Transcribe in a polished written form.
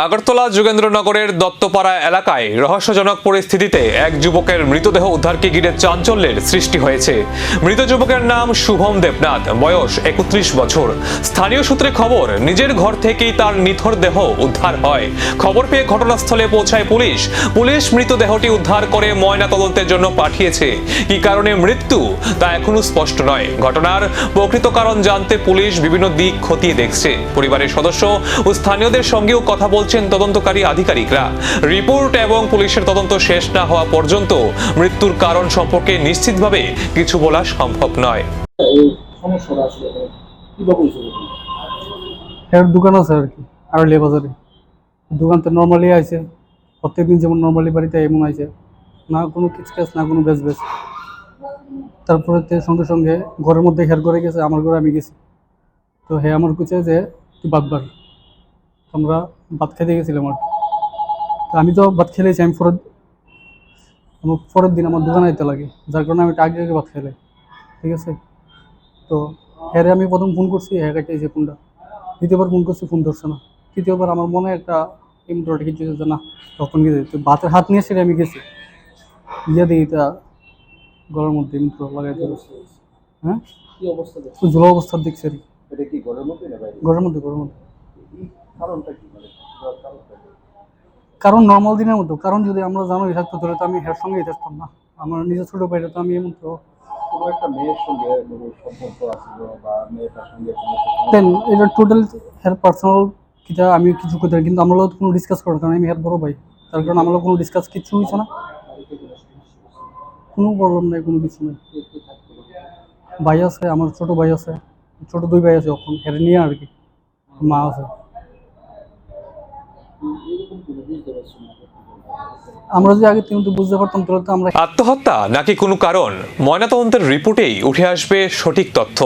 আগরতলা যোগেন্দ্রনগরের দত্তপাড়া এলাকায় রহস্যজনক পরিস্থিতিতে এক যুবকের মৃতদেহ উদ্ধারকে ঘিরে চাঞ্চল্যের সৃষ্টি হয়েছে। মৃত যুবকের নাম শুভম দেবনাথ, বয়স 31 বছর। স্থানীয় সূত্রে খবর, নিজের ঘর থেকেই তার নিথর দেহ উদ্ধার হয়। খবর পেয়ে ঘটনাস্থলে পৌঁছায় পুলিশ। মৃতদেহটি উদ্ধার করে ময়না তদন্তের জন্য পাঠিয়েছে। কি কারণে মৃত্যু তা এখনো স্পষ্ট নয়। ঘটনার প্রকৃত কারণ জানতে পুলিশ বিভিন্ন দিক খতিয়ে দেখছে। পরিবারের সদস্য ও স্থানীয়দের সঙ্গেও কথা বলছেন তদন্তকারী আধিকারিকরা। রিপোর্ট এবং পুলিশের তদন্ত শেষ না হওয়া পর্যন্ত মৃত্যুর কারণ সম্পর্কে নিশ্চিতভাবে কিছু বলা সম্ভব নয়। এর দোকান আছে আর কি, আরলিয়া বাজারে। দোকান তো নর্মালি আছে, প্রত্যেকদিন যেমন নর্মালি বাড়িতে এমন আছে, না কোনো কিচকাচ না কোনো বেশ। তারপরে সঙ্গে সঙ্গে ঘরের মধ্যে হেয়ার করে গেছে, আমার ঘরে আমি গেছি। তো হ্যাঁ আমার কুচে যে তুই বাদবার, আমরা ভাত খেতে গেছিলাম আর কি। তো আমি তো ভাত খেলেছি, আমি পরের দিন আমার দোকানে যেতে লাগে, যার কারণে আমি আগে ভাত খেলে, ঠিক আছে। তো হ্যাঁ আমি প্রথম ফোন করছি, হ্যাঁ কাটিয়েছে ফোনটা। দ্বিতীয়বার ফোন করছি, ফোন ধরছে না। তৃতীয়বার আমার মনে একটা ইমপ্রোটা কিছু না, তখন গেছে তো ভাতের হাত নিয়ে সেটা আমি গেছি, গিয়ে দিই এটা ঘরের মধ্যে ইমপ্রো লাগাইতে। হ্যাঁ কি অবস্থা দেখছেন? ঝুলো অবস্থা দেখছি আর কি। এটা কি ঘরের মধ্যে না বাইরে? ঘরের মধ্যে। কারণটা কি, মানে কারণটা কি? কারণ নর্মাল দিনের মতো, কারণ যদি আমরা জানোই থাকতো তাহলে তো আমি হের সঙ্গেই থাকতাম না। আমার নিজের ছোট ভাইটা তো আমি এমন তো কোনো একটা মেয়ের সঙ্গে সম্পর্ক আছে বা মেয়েটার সঙ্গে দেন এটা টোটাল হের পার্সোনাল কিটা আমি কিছু করতে পারি, কিন্তু আমরা কোনো ডিসকাস করার কারণ আমি হের বড় ভাই, তার কারণে আমরা কোনো ডিসকাস কিছু হয়েছে না, কোনো প্রবলেম নেই, কোনো কিছু নেই। ভাই আছে, আমার ছোট ভাই আছে, ছোট 2 ভাই আছে, এখন হের নিয়ে আর কি মা আছে। আমরা যদি আগে কিন্তু বুঝতে পারতাম তাহলে তো আমরা। আত্মহত্যা নাকি কোনো কারণ, ময়নাতদন্তের রিপোর্টেই উঠে আসবে সঠিক তথ্য।